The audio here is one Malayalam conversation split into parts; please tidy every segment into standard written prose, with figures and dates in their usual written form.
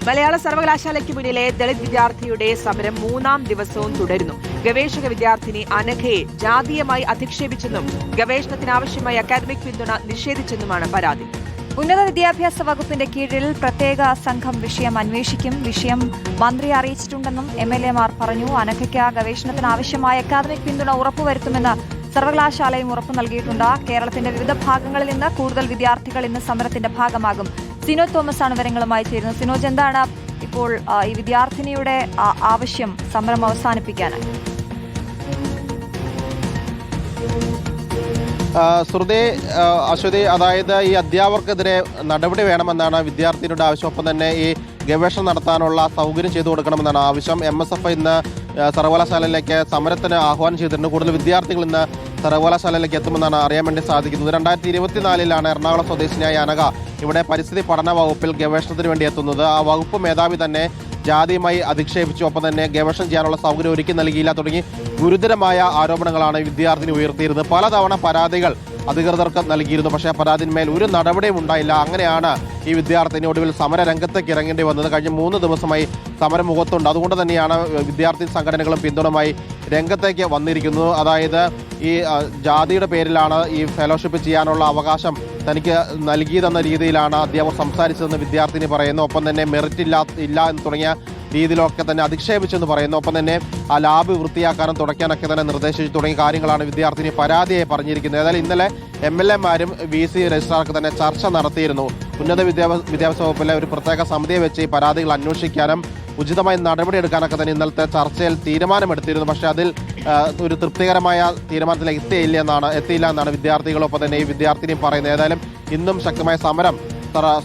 മലയാള സർവകലാശാലയ്ക്ക് മുന്നിലെ ദളിത് വിദ്യാർത്ഥിയുടെ സമരം 3-ാം ദിവസവും തുടരുന്നു. ഗവേഷക വിദ്യാർത്ഥിനി അനഘയെ ജാതീയമായി അധിക്ഷേപിച്ചെന്നും ഗവേഷണത്തിനാവശ്യമായ അക്കാദമിക് പിന്തുണ നിഷേധിച്ചെന്നുമാണ് പരാതി. ഉന്നത വിദ്യാഭ്യാസ വകുപ്പിന്റെ കീഴിൽ പ്രത്യേക സംഘം വിഷയം അന്വേഷിക്കും. വിഷയം മന്ത്രിയെ അറിയിച്ചിട്ടുണ്ടെന്നും MLA മാർ പറഞ്ഞു. അനഘയ്ക്ക് ഗവേഷണത്തിനാവശ്യമായ അക്കാദമിക് പിന്തുണ ഉറപ്പുവരുത്തുമെന്ന് സർവകലാശാലയും ഉറപ്പു നൽകിയിട്ടുണ്ട്. കേരളത്തിന്റെ വിവിധ ഭാഗങ്ങളിൽ നിന്ന് കൂടുതൽ വിദ്യാർത്ഥികൾ ഇന്ന് സമരത്തിന്റെ ഭാഗമാകും. സിനോജ് തോമസ് ആണ് വിവരങ്ങളുമായി ചേരുന്നത്. സിനോജ്, എന്താണ് ഇപ്പോൾ ഈ വിദ്യാർത്ഥിനിയുടെ ആവശ്യം സമരം അവസാനിപ്പിക്കാനായി? അശ്വതി, അതായത് ഈ അധ്യാപകർക്കെതിരെ നടപടി വേണമെന്നാണ് വിദ്യാർത്ഥിനിയുടെ ആവശ്യം. ഒപ്പം തന്നെ ഈ ഗവേഷണം നടത്താനുള്ള സൗകര്യം ചെയ്തു കൊടുക്കണമെന്നാണ് ആവശ്യം. MSF ഇന്ന് സർവകലാശാലയിലേക്ക് സമരത്തിന് ആഹ്വാനം ചെയ്തിട്ടുണ്ട്. കൂടുതൽ വിദ്യാർത്ഥികൾ ഇന്ന് സർവകലാശാലയിലേക്ക് എത്തുമെന്നാണ് അറിയാൻ വേണ്ടി സാധിക്കുന്നത്. 2024 എറണാകുളം സ്വദേശിനിയായ അനഘ ഇവിടെ പരിസ്ഥിതി പഠന വകുപ്പിൽ ഗവേഷണത്തിന് വേണ്ടി എത്തുന്നത്. ആ വകുപ്പ് മേധാവി തന്നെ ജാതിയുമായി അധിക്ഷേപിച്ചു. ഒപ്പം തന്നെ ഗവേഷണം ചെയ്യാനുള്ള സൗകര്യം ഒരുക്കി നൽകിയില്ല തുടങ്ങി ഗുരുതരമായ ആരോപണങ്ങളാണ് വിദ്യാർത്ഥിനി ഉയർത്തിയിരുന്നത്. പലതവണ പരാതികൾ അധികൃതർക്ക് നൽകിയിരുന്നു. പക്ഷേ പരാതിന്മേൽ ഒരു നടപടിയും ഉണ്ടായില്ല. അങ്ങനെയാണ് ഈ വിദ്യാർത്ഥിനി ഒടുവിൽ സമരരംഗത്തേക്ക് ഇറങ്ങേണ്ടി വന്നത്. കഴിഞ്ഞ 3 ദിവസമായി സമരം മുഖത്തുണ്ട്. അതുകൊണ്ട് തന്നെയാണ് വിദ്യാർത്ഥി സംഘടനകളും പിന്തുണമായി രംഗത്തേക്ക് വന്നിരിക്കുന്നത്. അതായത് ഈ ജാതിയുടെ പേരിലാണ് ഈ ഫെലോഷിപ്പ് ചെയ്യാനുള്ള അവകാശം തനിക്ക് നൽകിയതെന്ന രീതിയിലാണ് അധ്യാപകർ സംസാരിച്ചതെന്ന് വിദ്യാർത്ഥിനി പറയുന്നു. ഒപ്പം തന്നെ മെറിറ്റ് ഇല്ല എന്ന് തുടങ്ങിയ രീതിയിലൊക്കെ തന്നെ അധിക്ഷേപിച്ചെന്ന് പറയുന്നു. ഒപ്പം തന്നെ ആ ലാബ് വൃത്തിയാക്കാനും തുടയ്ക്കാനൊക്കെ തന്നെ നിർദ്ദേശിച്ചു തുടങ്ങിയ കാര്യങ്ങളാണ് വിദ്യാർത്ഥിനി പരാതിയായി പറഞ്ഞിരിക്കുന്നത്. ഏതായാലും ഇന്നലെ MLA-മാരും VC രജിസ്ട്രാർക്ക് തന്നെ ചർച്ച നടത്തിയിരുന്നു. ഉന്നത വിദ്യാഭ്യാസ വകുപ്പിലെ ഒരു പ്രത്യേക സമിതിയെ വെച്ച് ഈ പരാതികൾ അന്വേഷിക്കാനും ഉചിതമായി നടപടിയെടുക്കാനൊക്കെ തന്നെ ഇന്നലത്തെ ചർച്ചയിൽ തീരുമാനമെടുത്തിരുന്നു. പക്ഷേ അതിൽ ഒരു തൃപ്തികരമായ തീരുമാനത്തിലേക്ക് എത്തിയില്ല എന്നാണ് വിദ്യാർത്ഥികളൊപ്പം തന്നെ ഈ വിദ്യാർത്ഥിനിയും പറയുന്നത്. ഏതായാലും ഇന്നും ശക്തമായ സമരം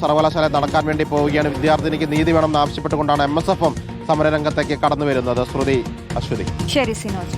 സർവകലാശാല നടക്കാൻ വേണ്ടി പോവുകയാണ്. വിദ്യാർത്ഥിനിക്ക് നീതി വേണമെന്ന് ആവശ്യപ്പെട്ടുകൊണ്ടാണ് MSF സമരരംഗത്തേക്ക് കടന്നു വരുന്നത്. ശ്രുതി, അശ്വതി. ശരി സിനോജ്.